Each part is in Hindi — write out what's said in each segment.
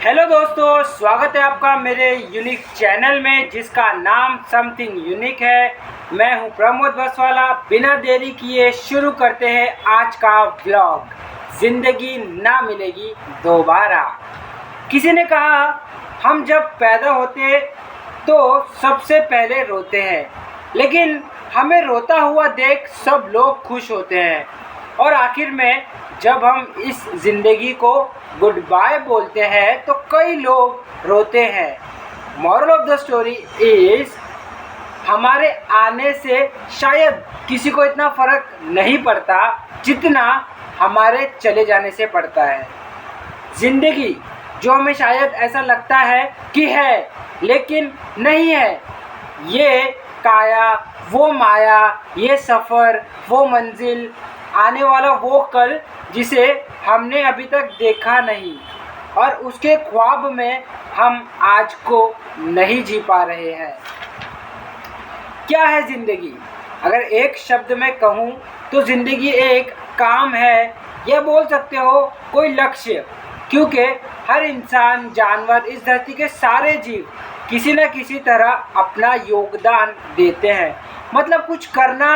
हेलो दोस्तों, स्वागत है आपका मेरे यूनिक चैनल में जिसका नाम समथिंग यूनिक है। मैं हूं प्रमोद बसवाला। बिना देरी किए शुरू करते हैं आज का व्लॉग। ज़िंदगी ना मिलेगी दोबारा। किसी ने कहा हम जब पैदा होते तो सबसे पहले रोते हैं, लेकिन हमें रोता हुआ देख सब लोग खुश होते हैं और आखिर में जब हम इस ज़िंदगी को गुड बाय बोलते हैं तो कई लोग रोते हैं। Moral of the story is हमारे आने से शायद किसी को इतना फ़र्क नहीं पड़ता जितना हमारे चले जाने से पड़ता है। ज़िंदगी जो हमें शायद ऐसा लगता है कि है लेकिन नहीं है, ये काया वो माया, ये सफ़र वो मंजिल, आने वाला वो कल जिसे हमने अभी तक देखा नहीं और उसके ख्वाब में हम आज को नहीं जी पा रहे हैं। क्या है ज़िंदगी? अगर एक शब्द में कहूँ तो ज़िंदगी एक काम है, या बोल सकते हो कोई लक्ष्य, क्योंकि हर इंसान, जानवर, इस धरती के सारे जीव किसी न किसी तरह अपना योगदान देते हैं। मतलब कुछ करना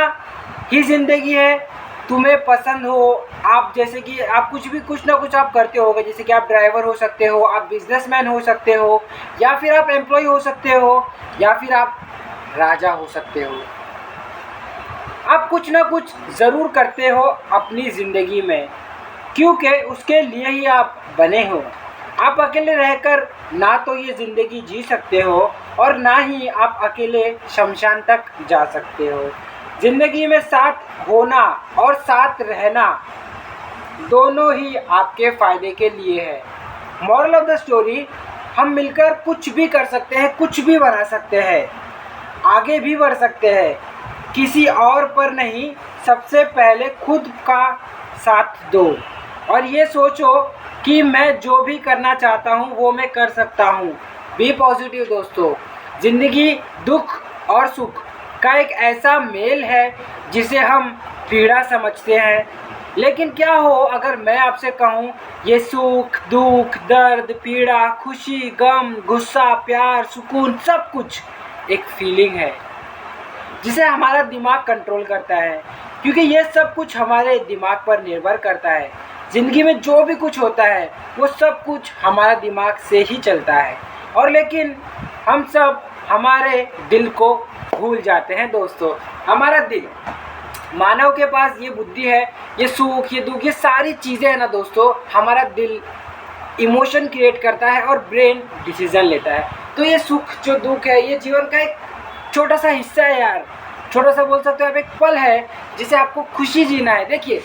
ही ज़िंदगी है। तुम्हें पसंद हो, आप जैसे कि आप कुछ ना कुछ आप करते होगे, जैसे कि आप ड्राइवर हो सकते हो, आप बिजनेसमैन हो सकते हो, या फिर आप एम्प्लॉय हो सकते हो, या फिर आप राजा हो सकते हो। आप कुछ ना कुछ ज़रूर करते हो अपनी ज़िंदगी में, क्योंकि उसके लिए ही आप बने हो। आप अकेले रहकर ना तो ये ज़िंदगी जी सकते हो और ना ही आप अकेले शमशान तक जा सकते हो। ज़िंदगी में साथ होना और साथ रहना दोनों ही आपके फ़ायदे के लिए है। मॉरल ऑफ द स्टोरी, हम मिलकर कुछ भी कर सकते हैं, कुछ भी बना सकते हैं, आगे भी बढ़ सकते हैं, किसी और पर नहीं। सबसे पहले खुद का साथ दो और ये सोचो कि मैं जो भी करना चाहता हूँ वो मैं कर सकता हूँ। बी पॉजिटिव दोस्तों। ज़िंदगी दुख और सुख का एक ऐसा मेल है जिसे हम पीड़ा समझते हैं, लेकिन क्या हो अगर मैं आपसे कहूँ ये सुख, दुख, दर्द, पीड़ा, खुशी, गम, गुस्सा, प्यार, सुकून, सब कुछ एक फीलिंग है जिसे हमारा दिमाग कंट्रोल करता है, क्योंकि ये सब कुछ हमारे दिमाग पर निर्भर करता है। ज़िंदगी में जो भी कुछ होता है वो सब कुछ हमारा दिमाग से ही चलता है, और लेकिन हम सब हमारे दिल को भूल जाते हैं दोस्तों। हमारा दिल, मानव के पास ये बुद्धि है, ये सुख, ये दुख, ये सारी चीज़ें हैं ना दोस्तों, हमारा दिल इमोशन क्रिएट करता है और ब्रेन डिसीज़न लेता है। तो ये सुख जो दुख है ये जीवन का एक छोटा सा हिस्सा है यार, छोटा सा बोल सकते हो आप, एक पल है जिसे आपको खुशी जीना है। देखिए,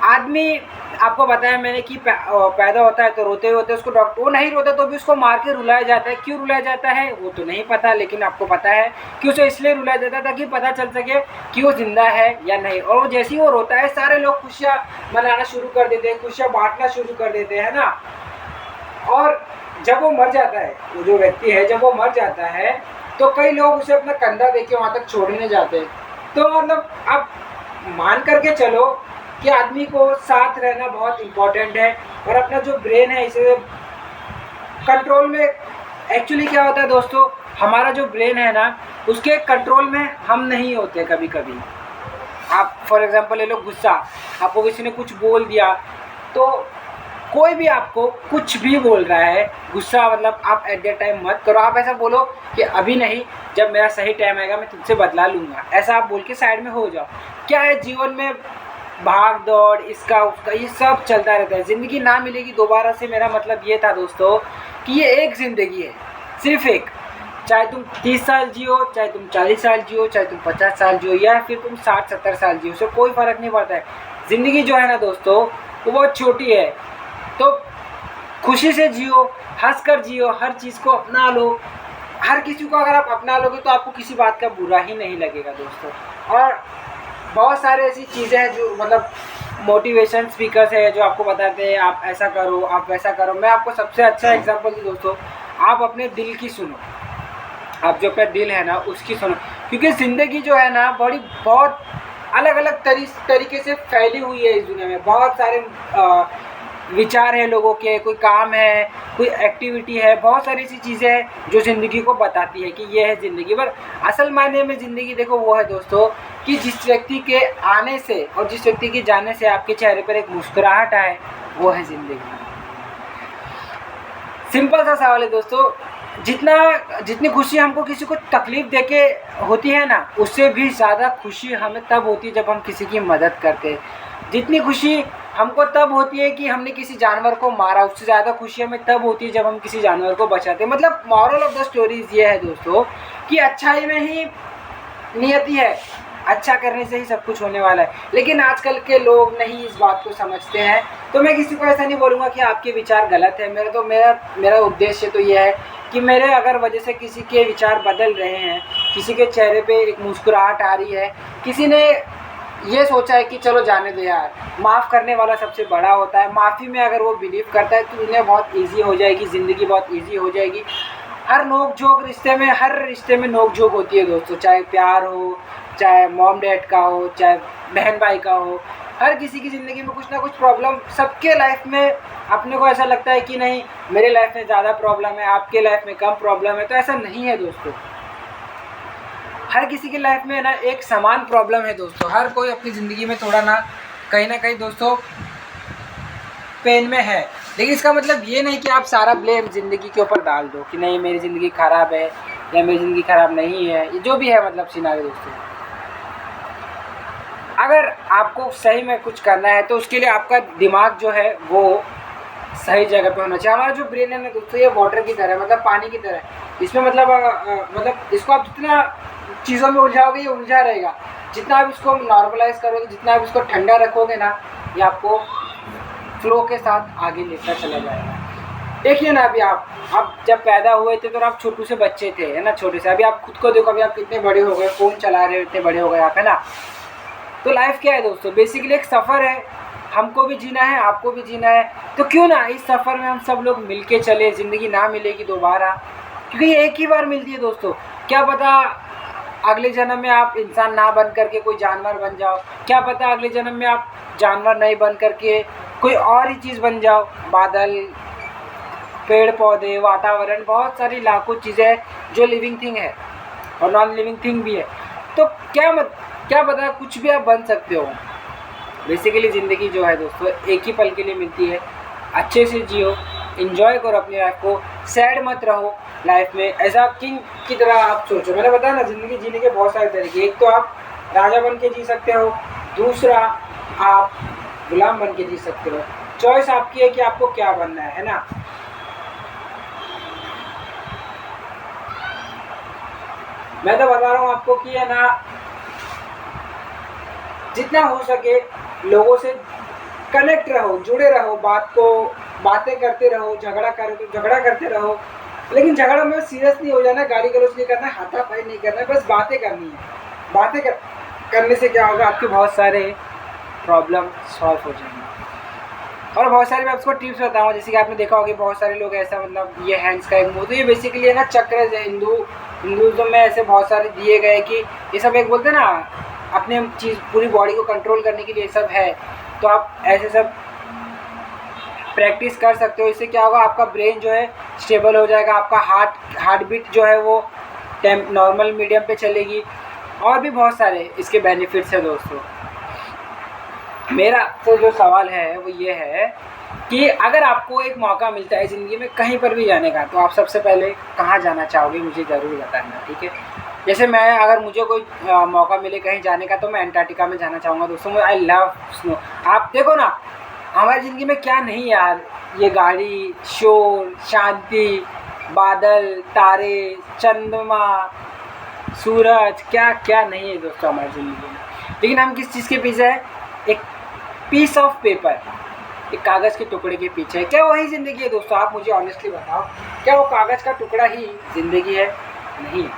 आदमी, आपको बताया मैंने कि पैदा होता है तो रोते होते उसको डॉक्टर, वो नहीं रोता तो भी उसको मार के रुलाया जाता है। क्यों रुलाया जाता है वो तो नहीं पता, लेकिन आपको पता है कि उसे इसलिए रुलाया जाता है ताकि पता चल सके कि वो जिंदा है या नहीं। और वो जैसे ही वो रोता है सारे लोग खुशियाँ मनाना शुरू कर देते हैं, खुशियाँ बांटना शुरू कर देते हैं ना। और जब वो मर जाता है, वो जो व्यक्ति है, जब वो मर जाता है तो कई लोग उसे अपना कंधा देके वहाँ तक छोड़ने जाते हैं। तो मतलब आप मान करके चलो कि आदमी को साथ रहना बहुत इम्पोर्टेंट है, और अपना जो ब्रेन है इसे कंट्रोल में, एक्चुअली क्या होता है दोस्तों, हमारा जो ब्रेन है ना उसके कंट्रोल में हम नहीं होते कभी कभी। आप फॉर एग्जांपल ले लो गुस्सा, आपको किसी ने कुछ बोल दिया, तो कोई भी आपको कुछ भी बोल रहा है, गुस्सा मतलब आप एट दैट टाइम मत करो। आप ऐसा बोलो कि अभी नहीं, जब मेरा सही टाइम आएगा मैं तुझसे बदला लूँगा, ऐसा आप बोल के साइड में हो जाओ। क्या है, जीवन में भाग दौड़, इसका उसका, ये सब चलता रहता है। ज़िंदगी ना मिलेगी दोबारा से मेरा मतलब ये था दोस्तों कि ये एक ज़िंदगी है, सिर्फ एक। चाहे तुम 30 साल जियो, चाहे तुम 40 साल जियो, चाहे तुम 50 साल जियो, या फिर तुम 60-70 साल जियो, उससे कोई फ़र्क नहीं पड़ता है। ज़िंदगी जो है ना दोस्तों वो बहुत छोटी है, तो खुशी से जियो, हंस कर जियो, हर चीज़ को अपना लो। हर किसी को अगर आप अपना लोगे तो आपको किसी बात का बुरा ही नहीं लगेगा दोस्तों। और बहुत सारे ऐसी चीज़ें हैं जो मतलब मोटिवेशन स्पीकर्स है जो आपको बताते हैं आप ऐसा करो, आप वैसा करो। मैं आपको सबसे अच्छा एग्जांपल दूँ दोस्तों, आप अपने दिल की सुनो, आप जो अपना दिल है ना उसकी सुनो, क्योंकि ज़िंदगी जो है ना बहुत अलग अलग तरीके से फैली हुई है इस दुनिया में। बहुत सारे विचार है लोगों के, कोई काम है, कोई एक्टिविटी है, बहुत सारी ऐसी चीज़ें हैं जो ज़िंदगी को बताती है कि ये है ज़िंदगी। पर असल मायने में ज़िंदगी देखो वो है दोस्तों कि जिस व्यक्ति के आने से और जिस व्यक्ति के जाने से आपके चेहरे पर एक मुस्कुराहट आए, वो है ज़िंदगी। सिंपल सा सवाल है दोस्तों, जितनी खुशी हमको किसी को तकलीफ़ देके होती है ना, उससे भी ज़्यादा खुशी हमें तब होती है जब हम किसी की मदद करते हैं। जितनी खुशी हमको तब होती है कि हमने किसी जानवर को मारा, उससे ज़्यादा खुशी हमें तब होती है जब हम किसी जानवर को बचाते हैं। मतलब मॉरल ऑफ द स्टोरीज़ ये है दोस्तों कि अच्छाई में ही नियति है, अच्छा करने से ही सब कुछ होने वाला है। लेकिन आजकल के लोग नहीं इस बात को समझते हैं। तो मैं किसी को ऐसा नहीं बोलूँगा कि आपके विचार गलत है। मेरा उद्देश्य तो ये है कि मेरे अगर वजह से किसी के विचार बदल रहे हैं, किसी के चेहरे पे एक मुस्कुराहट आ रही है, किसी ने ये सोचा है कि चलो जाने दो यार, माफ़ करने वाला सबसे बड़ा होता है। माफ़ी में अगर वो बिलीव करता है तो उन्हें बहुत ईजी हो जाएगी, ज़िंदगी बहुत ईजी हो जाएगी। हर नोक झोंक हर रिश्ते में नोक झोंक होती है दोस्तों, चाहे प्यार हो, चाहे मॉम डैड का हो, चाहे बहन भाई का हो। हर किसी की ज़िंदगी में कुछ ना कुछ प्रॉब्लम, सबके लाइफ में अपने को ऐसा लगता है कि नहीं मेरे लाइफ में ज़्यादा प्रॉब्लम है, आपके लाइफ में कम प्रॉब्लम है। तो ऐसा नहीं है दोस्तों, हर किसी की लाइफ में ना एक समान प्रॉब्लम है दोस्तों। हर कोई अपनी ज़िंदगी में थोड़ा ना कहीं दोस्तों पेन में है। लेकिन इसका मतलब ये नहीं कि आप सारा ब्लेम ज़िंदगी के ऊपर डाल दो कि नहीं मेरी ज़िंदगी ख़राब है या मेरी ज़िंदगी ख़राब नहीं है, ये जो भी है मतलब सिनारियो दोस्तों। अगर आपको सही में कुछ करना है तो उसके लिए आपका दिमाग जो है वो सही जगह पे होना चाहिए। हमारा जो ब्रेन है ना दोस्तों, ये वाटर की तरह, मतलब पानी की तरह। इसमें मतलब इसको आप जितना चीज़ों में उलझाओगे ये उलझा रहेगा। जितना आप इसको नॉर्मलाइज करोगे, जितना आप इसको ठंडा रखोगे ना, ये आपको फ्लो के साथ आगे लेकर चला जाएगा। देखिए ना, अभी आप जब पैदा हुए थे तो आप छोटू से बच्चे थे, है ना, छोटे से। अभी आप खुद को देखो, अभी आप कितने बड़े हो गए, फ़ोन चला रहे हो, इतने बड़े हो गए आप, है ना। तो लाइफ क्या है दोस्तों, बेसिकली एक सफ़र है। हमको भी जीना है, आपको भी जीना है। तो क्यों ना इस सफ़र में हम सब लोग मिल के चले। ज़िंदगी ना मिलेगी दोबारा, क्योंकि ये एक ही बार मिलती है दोस्तों। क्या पता अगले जन्म में आप इंसान ना बन करके कोई जानवर बन जाओ, क्या पता अगले जन्म में आप जानवर नहीं बन करके कोई और ही चीज़ बन जाओ। बादल, पेड़ पौधे, वातावरण, बहुत सारी लाखों चीज़ें जो लिविंग थिंग है और नॉन लिविंग थिंग भी है। तो क्या पता कुछ भी आप बन सकते हो। बेसिकली ज़िंदगी जो है दोस्तों एक ही पल के लिए मिलती है। अच्छे से जियो, एंजॉय करो अपनी लाइफ को, सैड मत रहो लाइफ में। ऐसा किंग की तरह आप सोचो। मैंने बताया ना, ज़िंदगी जीने के बहुत सारे तरीके। एक तो आप राजा बन के जी सकते हो, दूसरा आप गुलाम बन के जी सकते हो। चॉइस आपकी है कि आपको क्या बनना है ना। मैं तो बता रहा हूँ आपको कि है ना, जितना हो सके लोगों से कनेक्ट रहो, जुड़े रहो, बातें करते रहो। झगड़ा करो तो झगड़ा करते रहो, लेकिन झगड़ा में सीरियस नहीं हो जाना, गाली गलौज नहीं करना, हाथापाई नहीं करना, बस बातें करनी है। करने से क्या होगा, आपके बहुत सारे प्रॉब्लम सॉल्व हो जाएंगे। और बहुत सारे मैं आपको टिप्स बताऊँ, जैसे कि आपने देखा होगा बहुत सारे लोग ऐसा, मतलब ये हैंड्स का एक मुँह, तो ये बेसिकली है ना चक्र है। हिंदुज़म में ऐसे बहुत सारे दिए गए कि ये सब एक बोलते हैं ना, अपने चीज़ पूरी बॉडी को कंट्रोल करने के लिए सब है। तो आप ऐसे सब प्रैक्टिस कर सकते हो। इससे क्या होगा, आपका ब्रेन जो है स्टेबल हो जाएगा, आपका हार्ट बीट जो है वो नॉर्मल मीडियम पे चलेगी। और भी बहुत सारे इसके बेनिफिट्स है दोस्तों। मेरा तो जो सवाल है वो ये है कि अगर आपको एक मौका मिलता है ज़िंदगी में कहीं पर भी जाने का, तो आप सबसे पहले कहाँ जाना चाहोगे, मुझे ज़रूर बताना, ठीक है। जैसे अगर मुझे कोई मौका मिले कहीं जाने का, तो मैं अंटार्कटिका में जाना चाहूँगा दोस्तों। I love snow. आप देखो ना, हमारी ज़िंदगी में क्या नहीं यार, ये गाड़ी, शोर, शांति, बादल, तारे, चंद्रमा, सूरज, क्या क्या नहीं है दोस्तों हमारी ज़िंदगी में। लेकिन हम किस चीज़ के पीछे है, एक पीस ऑफ पेपर, एक कागज़ के टुकड़े के पीछे है। क्या वही ज़िंदगी है दोस्तों? आप मुझे ऑनेस्टली बताओ, क्या वो कागज़ का टुकड़ा ही ज़िंदगी है? नहीं।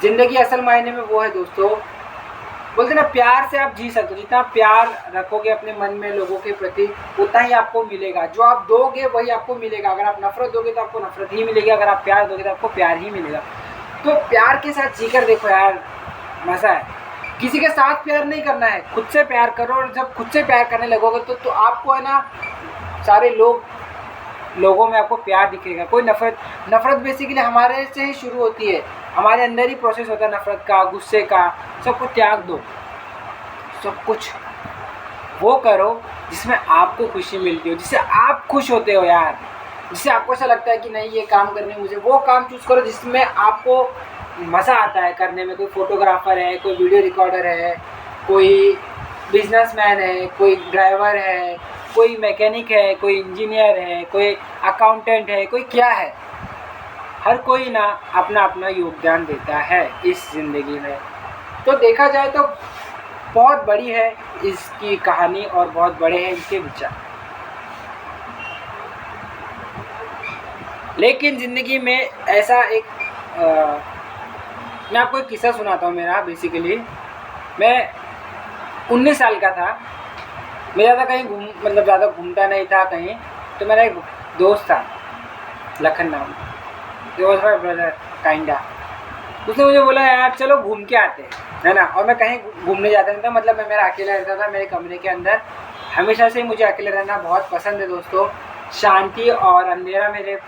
ज़िंदगी असल मायने में वो है दोस्तों, बोलते ना, प्यार से आप जी सकते हो। जितना प्यार रखोगे अपने मन में लोगों के प्रति, उतना ही आपको मिलेगा। जो आप दोगे वही आपको मिलेगा। अगर आप नफ़रत दोगे तो आपको नफ़रत ही मिलेगी, अगर आप प्यार दोगे तो आपको प्यार ही मिलेगा। तो प्यार के साथ जीकर देखो यार, मज़ा है। किसी के साथ प्यार नहीं करना है, खुद से प्यार करो। और जब खुद से प्यार करने लगोगे तो आपको है ना सारे लोगों में आपको प्यार दिखेगा। कोई नफ़रत बेसिकली हमारे से ही शुरू होती है, हमारे अंदर ही प्रोसेस होता है नफ़रत का, गुस्से का। सब कुछ त्याग दो, सब कुछ वो करो जिसमें आपको खुशी मिलती हो, जिससे आप खुश होते हो यार, जिससे आपको ऐसा लगता है कि नहीं ये काम करने में मुझे, वो काम चूज़ करो जिसमें आपको मज़ा आता है करने में। कोई फोटोग्राफर है, कोई वीडियो रिकॉर्डर है, कोई बिजनेसमैन है, कोई ड्राइवर है, कोई मैकेनिक है, कोई इंजीनियर है, कोई अकाउंटेंट है, कोई क्या है, हर कोई ना अपना अपना योगदान देता है इस ज़िंदगी में। तो देखा जाए तो बहुत बड़ी है इसकी कहानी और बहुत बड़े हैं इसके विचार। लेकिन ज़िंदगी में ऐसा एक मैं आपको एक किस्सा सुनाता हूँ मेरा। बेसिकली मैं 19 साल का था। मैं ज़्यादा कहीं ज़्यादा घूमता नहीं था कहीं। तो मेरा एक दोस्त था लखन नाम, वॉज माई ब्रदर काइंडा। उसने मुझे बोला यार चलो घूम के आते हैं, है ना। और मैं कहीं घूमने जाता नहीं था, मतलब मैं मेरा अकेला रहता था मेरे कमरे के अंदर। हमेशा से मुझे अकेले रहना बहुत पसंद है दोस्तों। शांति और अंधेरा मेरे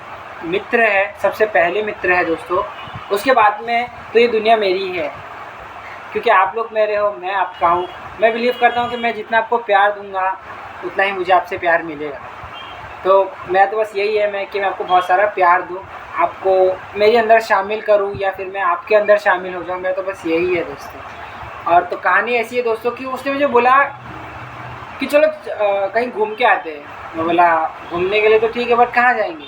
मित्र है, सबसे पहले मित्र है दोस्तों। उसके बाद में तो ये दुनिया मेरी ही है, क्योंकि आप लोग मेरे हो, मैं आपका हूँ। मैं बिलीव करता हूँ कि मैं जितना आपको प्यार दूँगा उतना ही मुझे आपसे प्यार मिलेगा। तो मैं तो बस यही है कि मैं आपको बहुत सारा प्यार दूँ, आपको मेरे अंदर शामिल करूँ या फिर मैं आपके अंदर शामिल हो जाऊँ। मैं तो बस यही है दोस्तों। और तो कहानी ऐसी है दोस्तों कि उसने मुझे बोला कि चलो कहीं घूम के आते हैं। मैं बोला घूमने के लिए तो ठीक है, बट कहाँ जाएंगे।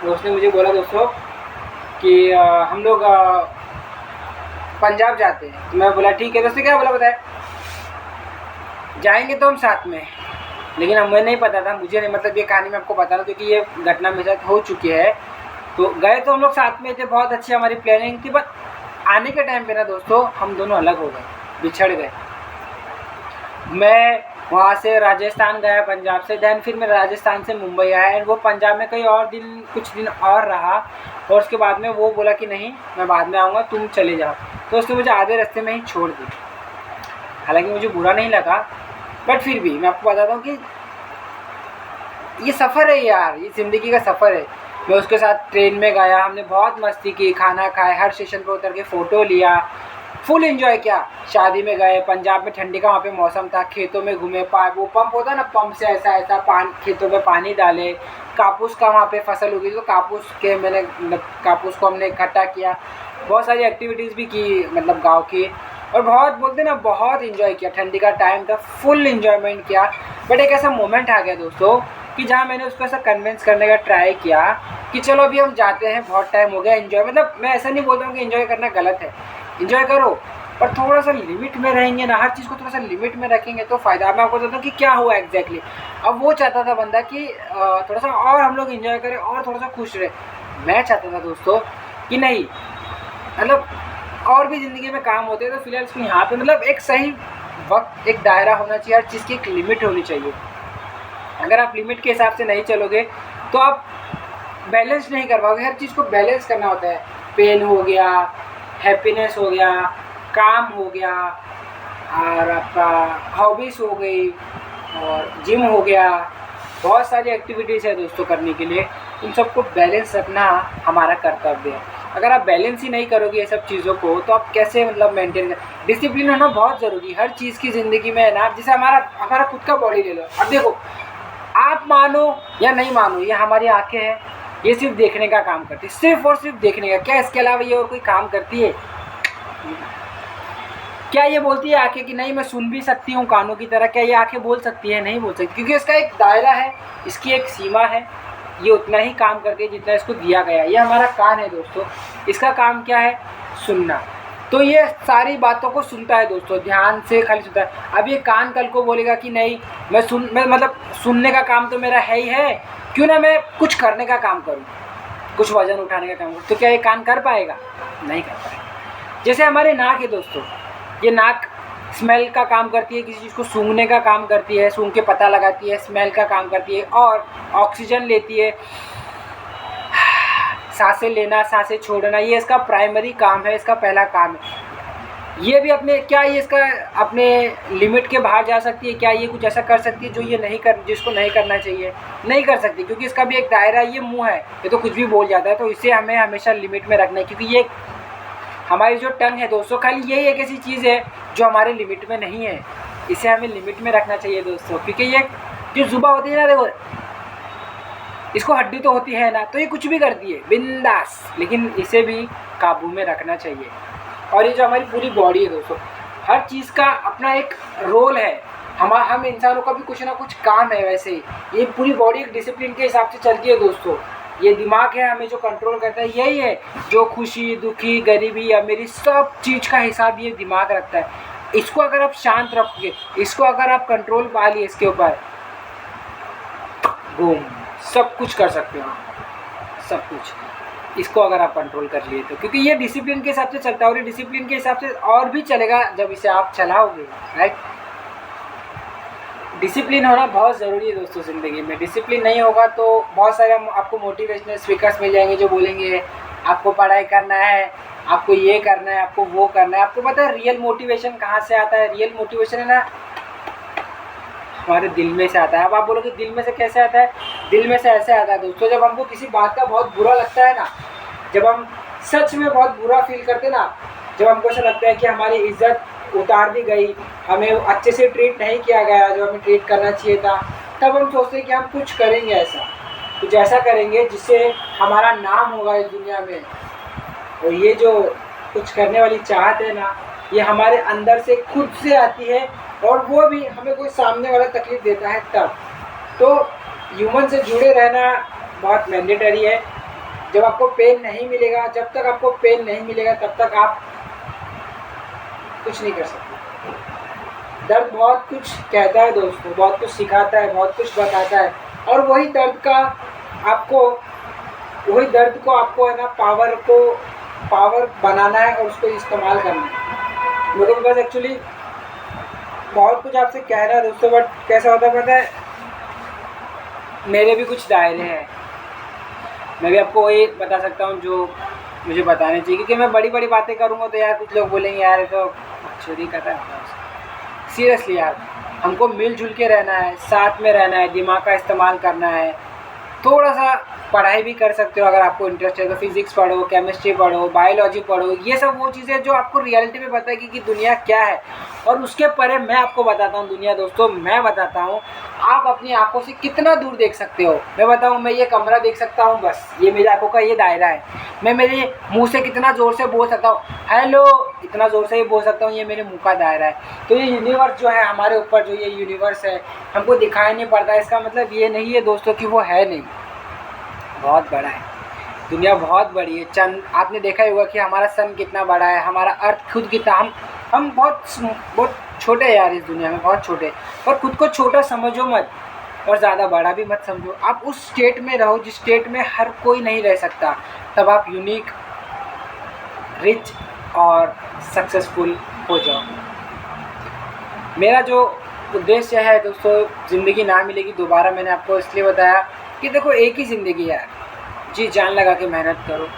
तो उसने मुझे बोला दोस्तों कि हम लोग पंजाब जाते हैं। तो मैं बोला ठीक है। दोस्तों क्या बोला बताए, जाएंगे तो हम साथ में। लेकिन अब मुझे नहीं पता था, मुझे नहीं, मतलब ये कहानी मैं आपको बता रहा हूँ क्योंकि ये घटना मेरे साथ हो चुकी है। तो गए तो हम लोग साथ में थे, बहुत अच्छी हमारी प्लानिंग थी, बट आने के टाइम पे ना दोस्तों हम दोनों अलग हो गए, बिछड़ गए। मैं वहाँ से राजस्थान गया पंजाब से, दैन फिर मैं राजस्थान से मुंबई आया, एंड वो पंजाब में कई और दिन, कुछ दिन और रहा। और उसके बाद में वो बोला कि नहीं मैं बाद में आऊँगा, तुम चले जाओ। तो उसने मुझे आधे रास्ते में ही छोड़ दी। हालांकि मुझे बुरा नहीं लगा, बट फिर भी मैं आपको बताता हूँ कि ये सफ़र है यार, ये ज़िंदगी का सफ़र है। मैं उसके साथ ट्रेन में गया, हमने बहुत मस्ती की, खाना खाए, हर स्टेशन पर उतर के फ़ोटो लिया, फुल एंजॉय किया। शादी में गए, पंजाब में ठंडी का वहाँ पे मौसम था, खेतों में घूमे, वो पंप होता है ना, पंप से ऐसा खेतों में पानी डाले। कापूस का वहाँ पे फसल उगी, तो कापूस को हमने इकट्ठा किया। बहुत सारी एक्टिविटीज़ भी की, मतलब गाँव की, और बहुत बोलते ना बहुत इन्जॉय किया। ठंडी का टाइम था, फुल इन्जॉयमेंट किया। बट एक ऐसा मोमेंट आ गया दोस्तों कि जहाँ मैंने उसको ऐसा कन्विंस करने का ट्राई किया कि चलो अभी हम जाते हैं, बहुत टाइम हो गया इन्जॉय, मतलब मैं ऐसा नहीं बोलता हूँ कि इन्जॉय करना गलत है, इन्जॉय करो, पर थोड़ा सा लिमिट में रहेंगे ना, हर चीज़ को थोड़ा सा लिमिट में रखेंगे तो फ़ायदा। अब मैं आपको बताता हूँ कि क्या हुआ एग्जैक्टली। अब वो चाहता था बंदा कि थोड़ा सा और हम लोग इन्जॉय करें और थोड़ा सा खुश रहे। मैं चाहता था दोस्तों कि नहीं, मतलब और भी ज़िंदगी में काम होते हैं, तो फिलहाल इसको यहाँ पे मतलब एक सही वक्त, एक दायरा होना चाहिए, हर चीज़ की एक लिमिट होनी चाहिए। अगर आप लिमिट के हिसाब से नहीं चलोगे तो आप बैलेंस नहीं कर पाओगे। हर चीज़ को बैलेंस करना होता है। पेन हो गया, हैप्पीनेस हो गया, काम हो गया, और आपका हॉबीज़ हो गई, और जिम हो गया, बहुत सारी एक्टिविटीज़ है दोस्तों करने के लिए। उन सबको बैलेंस रखना हमारा कर्तव्य है। अगर आप बैलेंस ही नहीं करोगे ये सब चीज़ों को, तो आप कैसे मतलब मेंटेन कर। डिसिप्लिन होना बहुत ज़रूरी हर चीज़ की ज़िंदगी में है ना। जैसे हमारा खुद का बॉडी ले लो। अब देखो, आप मानो या नहीं मानो, ये हमारी आंखें हैं, ये सिर्फ देखने का काम करती है, सिर्फ और सिर्फ देखने का। क्या इसके अलावा ये और कोई काम करती है? क्या ये बोलती है आंखें कि नहीं मैं सुन भी सकती हूँ कानों की तरह? क्या ये आंखें बोल सकती है? नहीं बोल सकती, क्योंकि इसका एक दायरा है, इसकी एक सीमा है। ये उतना ही काम करती है जितना इसको दिया गया है। ये हमारा कान है दोस्तों, इसका काम क्या है? सुनना। तो ये सारी बातों को सुनता है दोस्तों, ध्यान से खाली सुनता है। अब ये कान कल को बोलेगा कि नहीं मैं मतलब सुनने का काम तो मेरा है ही है, क्यों ना मैं कुछ करने का काम करूँ, कुछ वजन उठाने का काम करूँ। तो क्या ये कान कर पाएगा? नहीं कर पाएगा। जैसे हमारे नाक है दोस्तों, ये नाक स्मेल का काम करती है, किसी चीज़ को सूंघने का काम करती है, सूंघ के पता लगाती है, स्मेल का काम करती है, और ऑक्सीजन लेती है, सांसें लेना, सांसें छोड़ना, ये इसका प्राइमरी काम है, इसका पहला काम है। ये भी अपने क्या ये इसका अपने लिमिट के बाहर जा सकती है? क्या ये कुछ ऐसा कर सकती है जो ये नहीं कर जिसको नहीं करना चाहिए? नहीं कर सकती, क्योंकि इसका भी एक दायरा है। ये मुँह है, ये तो कुछ भी बोल जाता है, तो इसे हमें हमेशा लिमिट में रखना है, क्योंकि ये हमारी जो टंग है दोस्तों, खाली यही एक ऐसी चीज़ है जो हमारे लिमिट में नहीं है। इसे हमें लिमिट में रखना चाहिए दोस्तों, क्योंकि ये जो जुबान होती है ना, देखो इसको हड्डी तो होती है ना, तो ये कुछ भी करती है बिंदास, लेकिन इसे भी काबू में रखना चाहिए। और ये जो हमारी पूरी बॉडी है दोस्तों, हर चीज़ का अपना एक रोल है। हम इंसानों का भी कुछ ना कुछ काम है। वैसे ही ये पूरी बॉडी एक डिसिप्लिन के हिसाब से चलती है दोस्तों। ये दिमाग है, हमें जो कंट्रोल करता है यही है, जो खुशी, दुखी, गरीबी, अमीरी, सब चीज़ का हिसाब ये दिमाग रखता है। इसको अगर आप शांत रखोगे, इसको अगर आप कंट्रोल पा लिए इसके ऊपर, बूम, सब कुछ कर सकते हो, सब कुछ। इसको अगर आप कंट्रोल कर लिए तो, क्योंकि ये डिसिप्लिन के हिसाब से चलता है, और ये डिसिप्लिन के हिसाब से और भी चलेगा जब इसे आप चलाओगे, राइट। डिसिप्लिन होना बहुत ज़रूरी है दोस्तों ज़िंदगी में। डिसिप्लिन नहीं होगा तो बहुत सारे आपको मोटिवेशनल स्पीकर्स मिल जाएंगे जो बोलेंगे आपको पढ़ाई करना है, आपको ये करना है, आपको वो करना है। आपको पता है रियल मोटिवेशन कहाँ से आता है? रियल मोटिवेशन है ना, हमारे दिल में से आता है। अब आप बोलोगे दिल में से कैसे आता है? दिल में से ऐसे आता है दोस्तों, जब हमको किसी बात का बहुत बुरा लगता है ना, जब हम सच में बहुत बुरा फील करते ना, जब हमको ऐसा लगता है कि हमारी इज्जत उतार दी गई, हमें अच्छे से ट्रीट नहीं किया गया जो हमें ट्रीट करना चाहिए था, तब हम सोचते हैं कि हम कुछ करेंगे, कुछ ऐसा करेंगे जिससे हमारा नाम होगा इस दुनिया में। और ये जो कुछ करने वाली चाहत है ना, ये हमारे अंदर से खुद से आती है, और वो भी हमें कोई सामने वाला तकलीफ़ देता है तब। तो ह्यूमन से जुड़े रहना बहुत मैंडेटरी है। जब आपको पेन नहीं मिलेगा, जब तक आपको पेन नहीं मिलेगा, तब तक आप कुछ नहीं कर सकते। दर्द बहुत कुछ कहता है दोस्तों, बहुत कुछ सिखाता है, बहुत कुछ बताता है, और वही दर्द को आपको है ना पावर बनाना है और उसको इस्तेमाल करना है। मेरे पास एक्चुअली बहुत कुछ आपसे कह रहा है दोस्तों, बट कैसा होता है पता है, मेरे भी कुछ दायरे हैं। मैं भी आपको वही बता सकता हूँ जो मुझे बताने चाहिए, क्योंकि मैं बड़ी बड़ी बातें करूँगा तो यार कुछ लोग बोलेंगे यार ये तो चोरी कर रहा है। सीरियसली यार, हमको मिलजुल के रहना है, साथ में रहना है, दिमाग का इस्तेमाल करना है। थोड़ा सा पढ़ाई भी कर सकते हो अगर आपको इंटरेस्ट है तो, फिजिक्स पढ़ो, केमिस्ट्री पढ़ो, बायोलॉजी पढ़ो। ये सब वो चीज़ें जो आपको रियलिटी में बताएगी कि दुनिया क्या है, और उसके परे मैं आपको बताता हूँ दुनिया दोस्तों। मैं बताता हूँ आप अपनी आंखों से कितना दूर देख सकते हो। मैं बताऊँ, मैं ये कमरा देख सकता हूँ, बस ये मेरी आंखों का ये दायरा है। मैं मेरे मुँह से कितना ज़ोर से बोल सकता हूँ हेलो, इतना ज़ोर से ही बोल सकता हूँ, ये मेरे मुँह का दायरा है। तो ये यूनिवर्स जो है हमारे ऊपर, जो ये यूनिवर्स है हमको दिखाई नहीं पड़ता, इसका मतलब ये नहीं है दोस्तों कि वो है नहीं, बहुत बड़ा है। दुनिया बहुत बड़ी है। चंद आपने देखा ही होगा कि हमारा सन कितना बड़ा है, हमारा अर्थ खुद कितना, हम बहुत छोटे हैं यार इस दुनिया में, बहुत छोटे। पर खुद को छोटा समझो मत और ज़्यादा बड़ा भी मत समझो। आप उस स्टेट में रहो जिस स्टेट में हर कोई नहीं रह सकता, तब आप यूनिक, रिच और सक्सेसफुल हो जाओ। मेरा जो उद्देश्य है दोस्तों, ज़िंदगी ना मिलेगी दोबारा, मैंने आपको इसलिए बताया कि देखो एक ही ज़िंदगी है, जी जान लगा के मेहनत करो,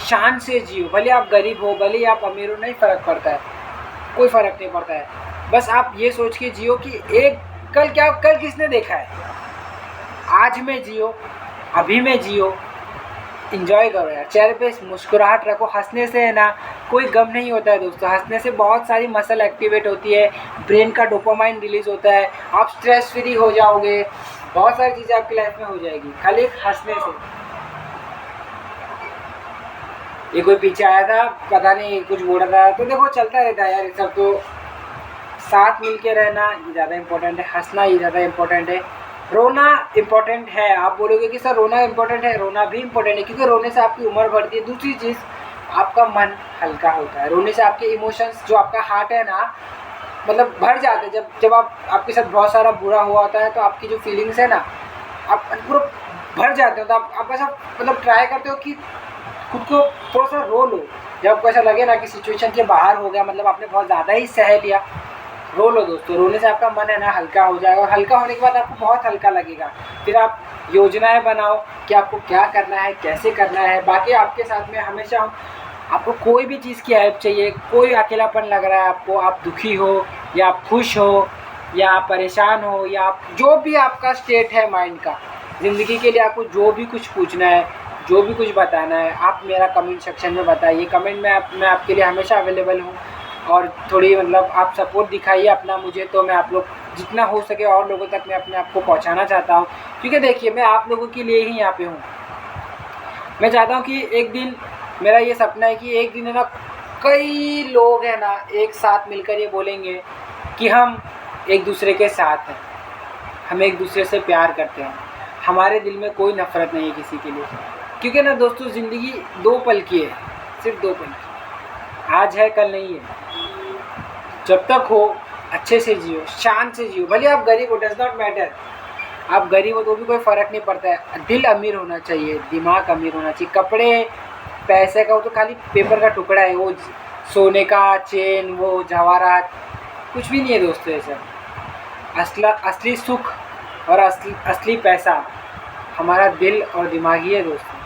शान से जियो। भले आप गरीब हो, भले आप अमीर हो, नहीं फ़र्क पड़ता है, कोई फ़र्क नहीं पड़ता है। बस आप ये सोच के जियो कि कल किसने देखा है, आज में जियो, अभी में जियो, इंजॉय करो यार। चेहरे पे मुस्कुराहट रखो। हंसने से है ना कोई गम नहीं होता है दोस्तों। हंसने से बहुत सारी मसल एक्टिवेट होती है, ब्रेन का डोपामाइन रिलीज़ होता है, आप स्ट्रेस फ्री हो जाओगे, बहुत सारी चीज़ें आपकी लाइफ में हो जाएगी खाली एक हंसने से। ये कोई पीछे आया था, पता नहीं कुछ बोल रहा था, तो देखो चलता रहता है यार ये सब। तो साथ मिल के रहना ये ज़्यादा इम्पोर्टेंट है, हंसना ये ज़्यादा इम्पोर्टेंट है, रोना इम्पोर्टेंट है। आप बोलोगे कि सर रोना इम्पोर्टेंट है, रोना भी इम्पोर्टेंट है, क्योंकि रोने से आपकी उम्र बढ़ती है। दूसरी चीज़, आपका मन हल्का होता है। रोने से आपके इमोशंस, जो आपका हार्ट है ना, मतलब भर जाते हैं। जब आपके साथ बहुत सारा बुरा हुआ होता है तो आपकी जो फीलिंग्स है ना, आप पूरा भर जाते हो। तो आप ऐसा मतलब ट्राई करते हो कि खुद को थोड़ा सा रो लो। जब आपको ऐसा लगे ना कि सिचुएशन के बाहर हो गया, मतलब आपने बहुत ज़्यादा ही सह लिया, रो लो दोस्तों। रोने से आपका मन है ना हल्का हो जाएगा, और हल्का होने के बाद आपको बहुत हल्का लगेगा। फिर आप योजनाएं बनाओ कि आपको क्या करना है, कैसे करना है। बाकी आपके साथ में हमेशा आपको कोई भी चीज़ की हेल्प चाहिए, कोई अकेलापन लग रहा है आपको, आप दुखी हो या आप खुश हो या आप परेशान हो या आप जो भी आपका स्टेट है माइंड का, ज़िंदगी के लिए आपको जो भी कुछ पूछना है, जो भी कुछ बताना है, आप मेरा कमेंट सेक्शन में बताइए। कमेंट में मैं आपके लिए हमेशा अवेलेबल हूँ। और थोड़ी मतलब आप सपोर्ट दिखाइए अपना मुझे, तो मैं आप लोग जितना हो सके और लोगों तक मैं अपने आप को पहुँचाना चाहता हूँ। क्योंकि देखिए, मैं आप लोगों के लिए ही यहाँ पे हूँ। मैं चाहता हूँ कि एक दिन, मेरा ये सपना है कि एक दिन है ना, कई लोग हैं ना एक साथ मिलकर ये बोलेंगे कि हम एक दूसरे के साथ हैं, हम एक दूसरे से प्यार करते हैं, हमारे दिल में कोई नफ़रत नहीं है किसी के लिए। क्योंकि ना दोस्तों, ज़िंदगी 2 पल की है, सिर्फ 2 पल की, आज है कल नहीं है। जब तक हो अच्छे से जियो, शान से जियो। भले आप गरीब हो, डज नॉट मैटर, आप गरीब हो तो भी कोई फ़र्क नहीं पड़ता है। दिल अमीर होना चाहिए, दिमाग अमीर होना चाहिए। कपड़े पैसे का वो तो खाली पेपर का टुकड़ा है, वो सोने का चेन, वो जवाहरात कुछ भी नहीं है दोस्तों। ये सब असली सुख और असली पैसा हमारा दिल और दिमाग ही है दोस्तों।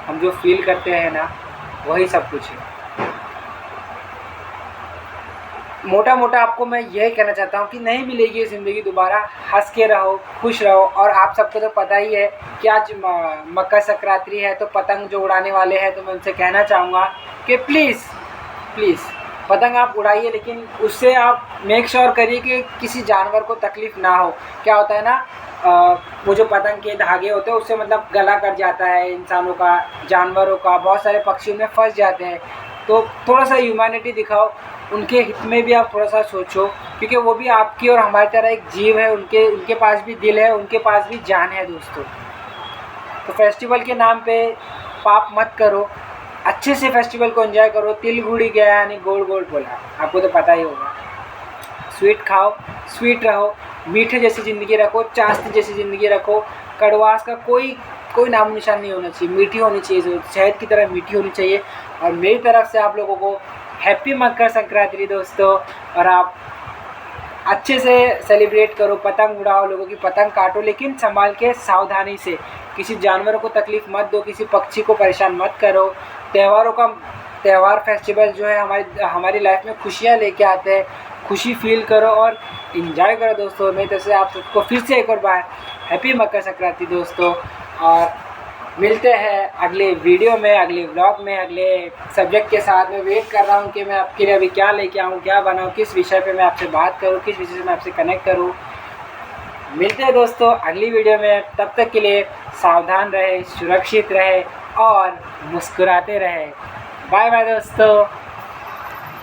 हम जो फील करते हैं ना, वही सब कुछ है। मोटा मोटा आपको मैं यही कहना चाहता हूँ कि नहीं मिलेगी ज़िंदगी दोबारा। हंस के रहो, खुश रहो। और आप सबको तो पता ही है कि आज मकर संक्रांति है, तो पतंग जो उड़ाने वाले हैं, तो मैं उनसे कहना चाहूँगा कि प्लीज़ पतंग आप उड़ाइए, लेकिन उससे आप मेक श्योर करिए कि किसी जानवर को तकलीफ़ ना हो। क्या होता है ना, वो जो पतंग के धागे होते हैं उससे मतलब गला कट जाता है इंसानों का, जानवरों का, बहुत सारे पक्षी उनमें फंस जाते हैं। तो थोड़ा सा ह्यूमैनिटी दिखाओ, उनके हित में भी आप थोड़ा सा सोचो, क्योंकि वो भी आपकी और हमारी तरह एक जीव है। उनके पास भी दिल है, उनके पास भी जान है दोस्तों। तो फेस्टिवल के नाम पे पाप मत करो, अच्छे से फेस्टिवल को एंजॉय करो। तिल गुड़ी गया यानी गोल गोल बोला, आपको तो पता ही होगा। स्वीट खाओ, स्वीट रहो, मीठे जैसी ज़िंदगी रखो, चाशनी जैसी ज़िंदगी रखो। कड़वास का कोई नाम निशान नहीं होना चाहिए, मीठी होनी चाहिए, जो शहद की तरह मीठी होनी चाहिए। और मेरी तरफ से आप लोगों को हैप्पी मकर संक्रांति दोस्तों। और आप अच्छे से सेलिब्रेट करो, पतंग उड़ाओ, लोगों की पतंग काटो, लेकिन संभाल के, सावधानी से। किसी जानवर को तकलीफ़ मत दो, किसी पक्षी को परेशान मत करो। त्यौहार फेस्टिवल जो है हमारी लाइफ में खुशियाँ लेके आते हैं। खुशी फील करो और इन्जॉय करो दोस्तों। मैं तरफ से आप सबको फिर से एक और बार हैप्पी मकर संक्रांति दोस्तों। और मिलते हैं अगले वीडियो में, अगले व्लॉग में, अगले सब्जेक्ट के साथ। मैं वेट कर रहा हूँ कि मैं आपके लिए अभी क्या लेके आऊँ, क्या बनाऊँ, किस विषय पे मैं आपसे बात करूँ, किस विषय से मैं आपसे कनेक्ट करूँ। मिलते हैं दोस्तों अगली वीडियो में। तब तक के लिए सावधान रहे, सुरक्षित रहे और मुस्कुराते रहे। बाय बाय दोस्तों।